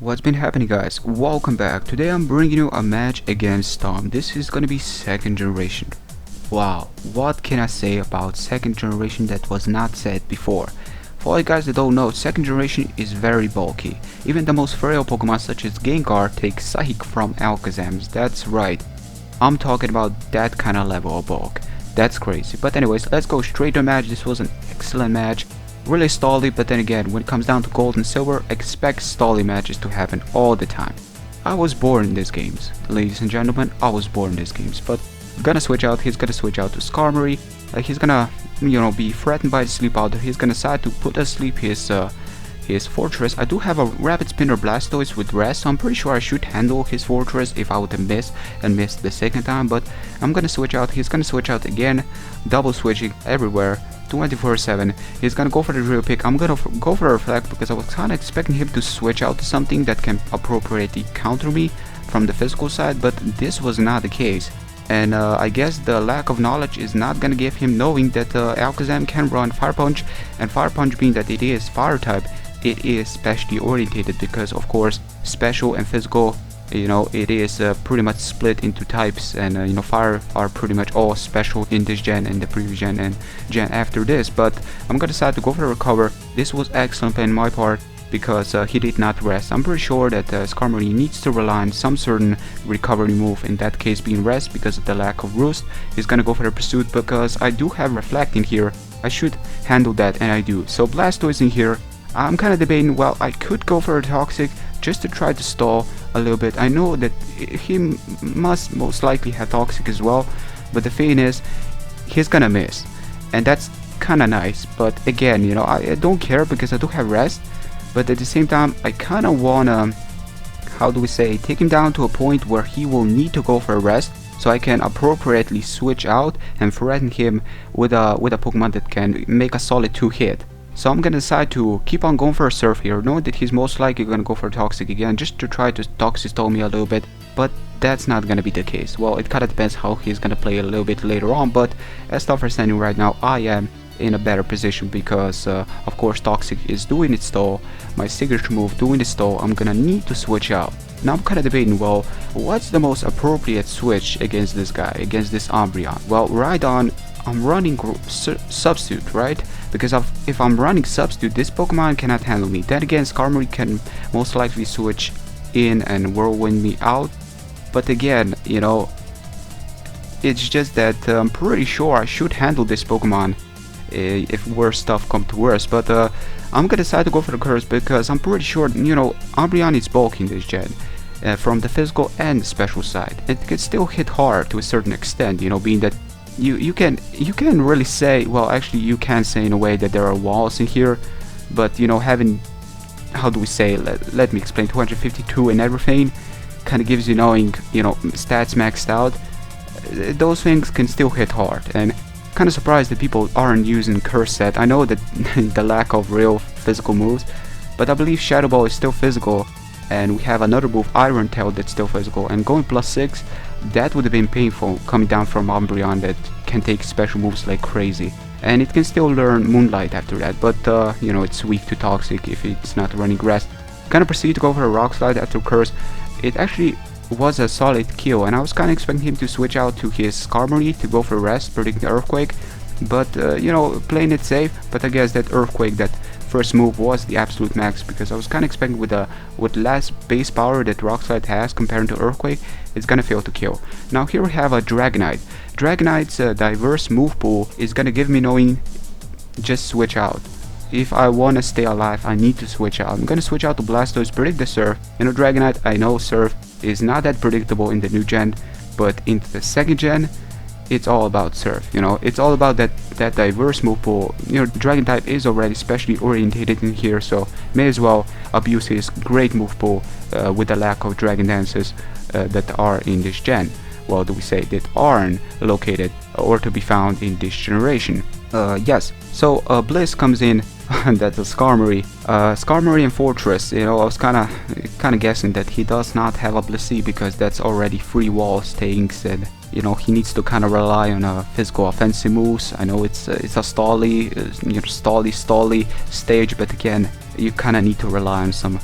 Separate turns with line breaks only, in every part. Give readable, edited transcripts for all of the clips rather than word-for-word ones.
What's been happening, guys? Welcome back. Today I'm bringing you a match against Storm. This is gonna be second generation. Wow, what can I say about second generation that was not said before? For all you guys that don't know, second generation is very bulky. Even the most frail Pokemon such as Gengar take Psychic from Alakazams. That's right, I'm talking about that kind of level of bulk. That's crazy. But anyways, let's go straight to the match. This was an excellent match. Really stally, but then again, when it comes down to gold and silver, expect stally matches to happen all the time. I was born in these games, ladies and gentlemen. I was born in these games. But I'm gonna switch out. He's gonna switch out to Skarmory. He's gonna, be threatened by the sleep out there. He's gonna decide to put asleep his fortress. I do have a Rapid Spinner Blastoise with rest, so I'm pretty sure I should handle his fortress if I would have missed the second time. But I'm gonna switch out. He's gonna switch out again, double switching everywhere. 24/7. He's gonna go for the drill pick. I'm gonna go for a reflect because I was kinda expecting him to switch out to something that can appropriately counter me from the physical side, but this was not the case. And I guess the lack of knowledge is not gonna give him knowing that Alakazam can run Fire Punch, and Fire Punch being that it is Fire type, it is specially orientated because of course special and physical, it is pretty much split into types, and fire are pretty much all special in this gen and the previous gen and gen after this. But I'm gonna decide to go for the recover. This was excellent on my part because he did not rest. I'm pretty sure that Skarmory needs to rely on some certain recovery move, in that case being rest because of the lack of roost. He's gonna go for the pursuit because I do have reflect in here. I should handle that, and I do. So Blastoise in here. I'm kind of debating, well, I could go for a Toxic just to try to stall a little bit. I know that he must most likely have Toxic as well, but the thing is, he's gonna miss, and that's kind of nice. But again, I don't care because I do have rest, but at the same time, I kind of wanna, how do we say, take him down to a point where he will need to go for a rest, so I can appropriately switch out and threaten him with a Pokemon that can make a solid 2-hit. So I'm gonna decide to keep on going for a Surf here, knowing that he's most likely gonna go for Toxic again, just to try to Toxic stall me a little bit, but that's not gonna be the case. Well, it kinda depends how he's gonna play a little bit later on, but as stuff are standing right now, I am in a better position because of course Toxic is doing its stall, my signature move doing its stall. I'm gonna need to switch out. Now I'm kinda debating, well, what's the most appropriate switch against this guy, against this Umbreon? Well, right on, I'm running Substitute, right? Because if I'm running Substitute, this Pokemon cannot handle me. Then again, Skarmory can most likely switch in and Whirlwind me out. But again, it's just that I'm pretty sure I should handle this Pokemon if worse stuff come to worse. But I'm gonna decide to go for the Curse because I'm pretty sure, Umbreon is bulky in this gen. From the physical and the special side. It can still hit hard to a certain extent, being that you can really say, well, actually you can say in a way that there are walls in here, but having, how do we say, let me explain, 252 and everything kind of gives you knowing, stats maxed out. Those things can still hit hard, and kind of surprised that people aren't using Curse Set. I know that the lack of real physical moves, but I believe Shadow Ball is still physical, and we have another move, Iron Tail, that's still physical, and going +6, that would have been painful coming down from Umbreon that can take special moves like crazy. And it can still learn Moonlight after that, but it's weak to Toxic if it's not running Rest. Gonna proceed to go for a Rock Slide after Curse. It actually was a solid kill, and I was kinda expecting him to switch out to his Skarmory to go for Rest, predicting the Earthquake, but playing it safe. But I guess that Earthquake, that first move, was the absolute max because I was kind of expecting with less base power that Rock Slide has compared to Earthquake, it's gonna fail to kill. Now here we have a Dragonite. Dragonite's diverse move pool is gonna give me knowing just switch out. If I wanna stay alive, I need to switch out. I'm gonna switch out to Blastoise, predict the Surf. Dragonite, I know Surf is not that predictable in the new gen, but into the second gen, it's all about Surf. It's all about that diverse move pool. Dragon type is already specially orientated in here, so may as well abuse his great move pool with the lack of Dragon Dances that are in this gen. Well, do we say that aren't located or to be found in this generation? Yes. So Bliss comes in. That's a Skarmory. Skarmory and Fortress. I was kind of guessing that he does not have a Blissey because that's already free wall things, and he needs to kind of rely on physical offensive moves. I know it's a stally, stally stage, but again, you kind of need to rely on some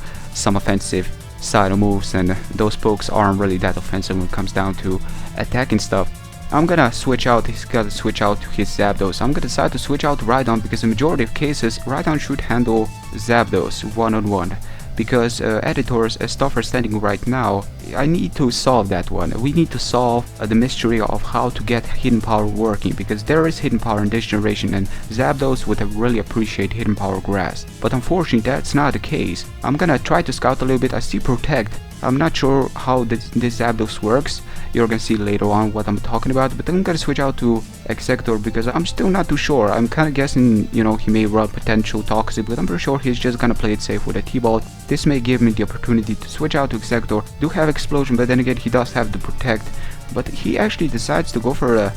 offensive side of moves, and those pokes aren't really that offensive when it comes down to attacking stuff. I'm gonna switch out, he's gotta switch out to his Zapdos. I'm gonna decide to switch out to Rhydon because in majority of cases, Rhydon should handle Zapdos one-on-one. Because editors, as stuff are standing right now, I need to solve that one. We need to solve the mystery of how to get hidden power working, because there is hidden power in this generation and Zapdos would really appreciate hidden power grass. But unfortunately that's not the case. I'm gonna try to scout a little bit. I see Protect. I'm not sure how this Zapdos works. You're gonna see later on what I'm talking about, but I'm gonna switch out to Executor because I'm still not too sure. I'm kinda guessing, you know, he may run potential Toxic, but I'm pretty sure he's just gonna play it safe with a T-Ball. This may give me the opportunity to switch out to Executor. Do have Explosion, but then again he does have the Protect, but he actually decides to go for a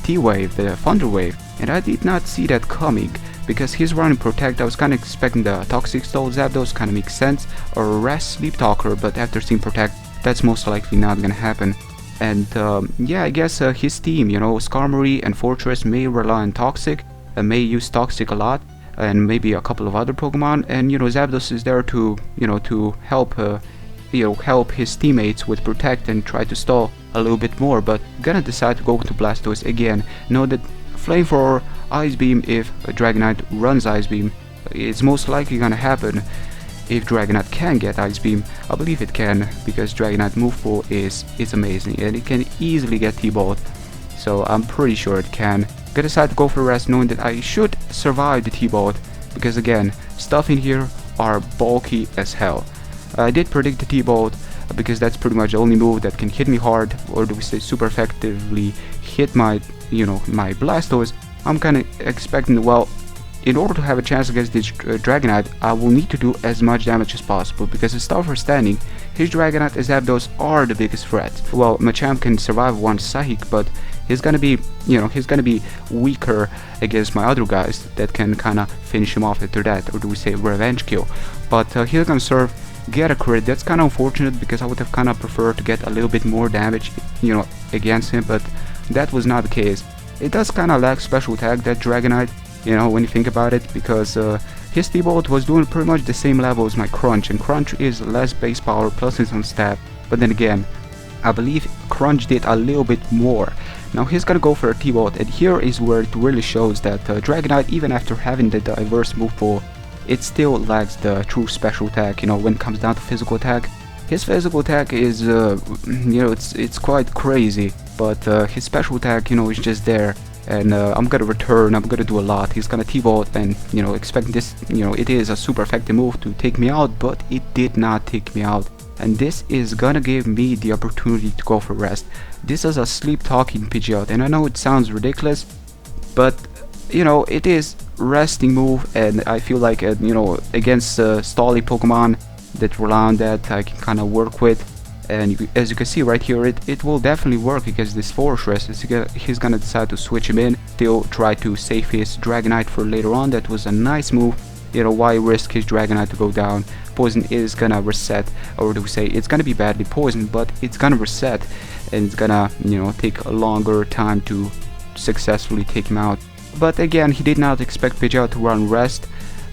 T-Wave, the Thunder Wave, and I did not see that coming. Because he's running Protect, I was kinda expecting the Toxic Stole Zapdos, kinda makes sense, or Rest Sleep Talker, but after seeing Protect, that's most likely not gonna happen. And yeah, I guess his team, you know, Skarmory and Fortress may rely on Toxic, may use Toxic a lot, and maybe a couple of other Pokemon, and you know, Zapdos is there to, you know, to help, help his teammates with Protect and try to stall a little bit more, but gonna decide to go to Blastoise again. Know that Flamethrower, Ice Beam, if Dragonite runs Ice Beam, it's most likely gonna happen. If Dragonite can get Ice Beam, I believe it can, because Dragonite move pool is amazing and it can easily get T-Balled, so I'm pretty sure it can. Gonna decide to go for Rest, knowing that I should survive the T-Balled, because again, stuff in here are bulky as hell. I did predict the T-Balled because that's pretty much the only move that can hit me hard, or do we say super effectively hit my, you know, my Blastoise. I'm kinda expecting, well, in order to have a chance against this Dragonite, I will need to do as much damage as possible, because the stuff are standing, his Dragonite and Zapdos are the biggest threat. Well, Machamp can survive one Psychic, but he's gonna be, you know, he's gonna be weaker against my other guys that can kinda finish him off after that, or do we say revenge kill. But he's gonna serve, get a crit. That's kinda unfortunate, because I would have kinda preferred to get a little bit more damage, you know, against him, but that was not the case. It does kinda lack special attack, that Dragonite, you know, when you think about it, because his T-Bolt was doing pretty much the same level as my Crunch, and Crunch is less base power plus his own stab. But then again, I believe Crunch did a little bit more. Now he's gonna go for a T-Bolt, and here is where it really shows that Dragonite, even after having the diverse move pool, it still lacks the true special attack, you know, when it comes down to physical attack. His physical attack is, you know, it's quite crazy, but his special attack, you know, is just there. And I'm gonna return, I'm gonna do a lot. He's gonna T-Bolt, and you know, expect this, you know, it is a super effective move to take me out, but it did not take me out. And this is gonna give me the opportunity to go for Rest. This is a sleep talking Pidgeot, and I know it sounds ridiculous, but you know, it is resting move, and I feel like you know, against stally Pokemon that rely on that, I can kind of work with. And as you can see right here, it will definitely work against this Fortress. He's gonna decide to switch him in, still try to save his Dragonite for later on. That was a nice move. You know, why risk his Dragonite to go down? Poison is gonna reset, or do we say it's gonna be badly poisoned, but it's gonna reset, and it's gonna, you know, take a longer time to successfully take him out. But again, he did not expect Pidgeot to run Rest.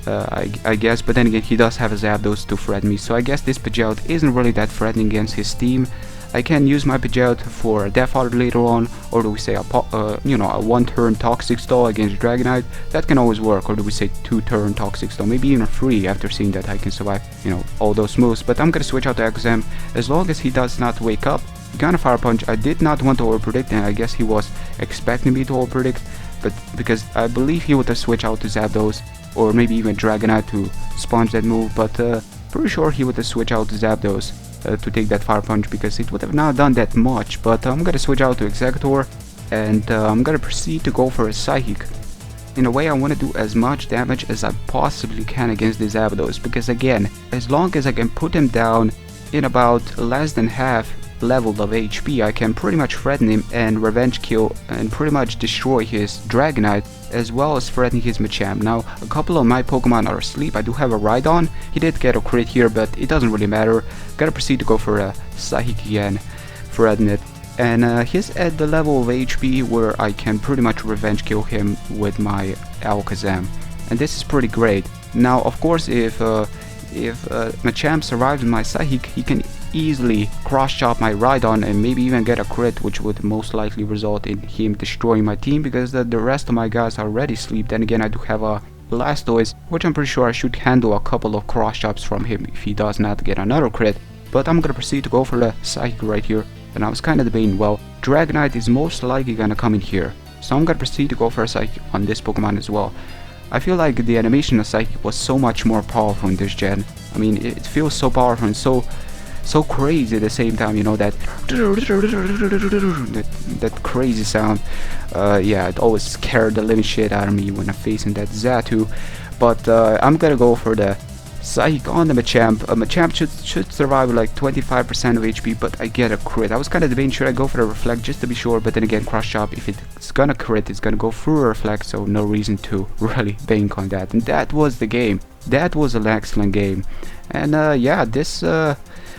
I guess, but then again, he does have a Zapdos to threaten me, so I guess this Pidgeot isn't really that threatening against his team. I can use my Pidgeot for a Death Adder later on, or do we say you know, a one-turn Toxic Stall against Dragonite. That can always work, or do we say two-turn Toxic Stall, maybe even 3 after seeing that I can survive, you know, all those moves. But I'm gonna switch out to Exam as long as he does not wake up. Gonna Fire Punch. I did not want to overpredict, and I guess he was expecting me to overpredict, but because I believe he would have switched out to Zapdos, or maybe even Dragonite to sponge that move, but pretty sure he would have switched out to Zapdos to take that Fire Punch, because it would have not done that much. But I'm gonna switch out to Executor, and I'm gonna proceed to go for a Psychic. In a way, I want to do as much damage as I possibly can against the Zapdos, because again, as long as I can put him down in about less than half level of HP, I can pretty much threaten him and revenge kill and pretty much destroy his Dragonite, as well as threatening his Machamp. Now, a couple of my Pokemon are asleep. I do have a Rhydon. He did get a crit here, but it doesn't really matter. Gotta proceed to go for a Psychic again, threaten it. And he's at the level of HP where I can pretty much revenge kill him with my Alakazam. And this is pretty great. Now, of course, if if Machamp survives my Psychic, he can easily cross-chop my Rhydon and maybe even get a crit, which would most likely result in him destroying my team, because the rest of my guys are already asleep. Then again, I do have a Blastoise, which I'm pretty sure I should handle a couple of cross-chops from him if he does not get another crit. But I'm gonna proceed to go for the Psychic right here, and I was kinda debating, well, Dragonite is most likely gonna come in here, so I'm gonna proceed to go for a Psychic on this Pokemon as well. I feel like the animation of Psychic was so much more powerful in this gen. I mean, it feels so powerful and so crazy at the same time, you know, that crazy sound. Yeah, it always scared the living shit out of me when I'm facing that Xatu. But I'm gonna go for the Psychic on the Machamp. Machamp should survive with like 25% of HP, but I get a crit. I was kind of debating, should I go for the Reflect just to be sure, but then again, Cross Chop, if it's gonna crit, it's gonna go through a Reflect, so no reason to really bank on that. And that was the game. That was an excellent game. And yeah, this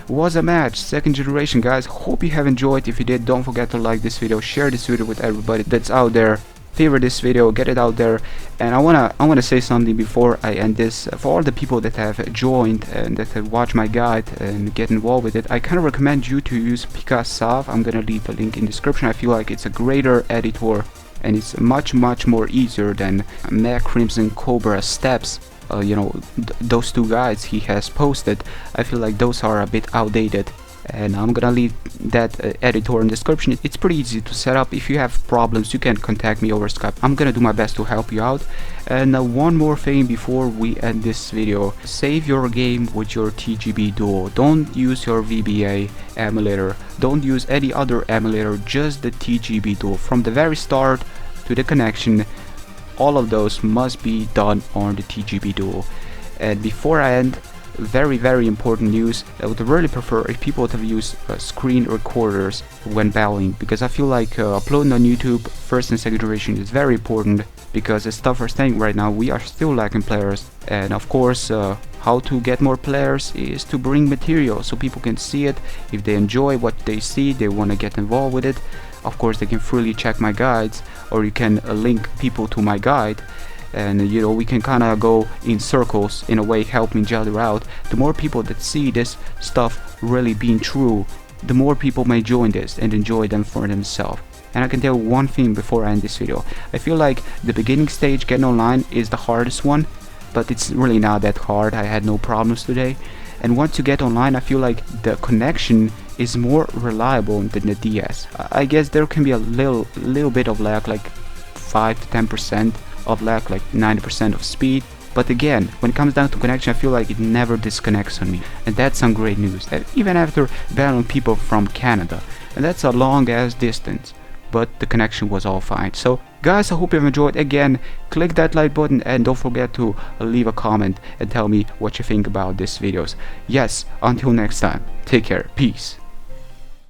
was a match, second generation, guys. Hope you have enjoyed. If you did, don't forget to like this video, share this video with everybody that's out there, favorite this video, get it out there. And I wanna say something before I end this. For all the people that have joined and that have watched my guide and get involved with it, I kind of recommend you to use Picassav. I'm gonna leave the link in the description. I feel like it's a greater editor and it's much more easier than Mega Crimson Cobra Steps. You know, those two guides he has posted. I feel like those are a bit outdated, and I'm gonna leave that editor in the description. It's pretty easy to set up. If you have problems, you can contact me over Skype. I'm gonna do my best to help you out. And one more thing before we end this video: save your game with your TGB-Dual. Don't use your VBA emulator, don't use any other emulator, just the TGB-Dual. From the very start to the connection, all of those must be done on the TGB-Dual. And before I end, very important news: I would really prefer if people to use screen recorders when battling, because I feel like uploading on YouTube first and second generation is very important, because as stuff are saying right now, we are still lacking players. And of course, how to get more players is to bring material so people can see it. If they enjoy what they see, they want to get involved with it. Of course, they can freely check my guides, or you can link people to my guide, and you know, we can kind of go in circles in a way, helping each other out. The more people that see this stuff really being true, the more people may join this and enjoy them for themselves. And I can tell one thing before I end this video: I feel like the beginning stage, getting online, is the hardest one, but it's really not that hard. I had no problems today. And once you get online, I feel like the connection is more reliable than the DS. I guess there can be a little bit of lag, like 5 to 10% of lag, like 90% of speed. But again, when it comes down to connection, I feel like it never disconnects on me, and that's some great news. Even after battling people from Canada, and that's a long ass distance, but the connection was all fine. So guys, I hope you've enjoyed. Again, click that like button and don't forget to leave a comment and tell me what you think about these videos. Yes, until next time, take care, peace.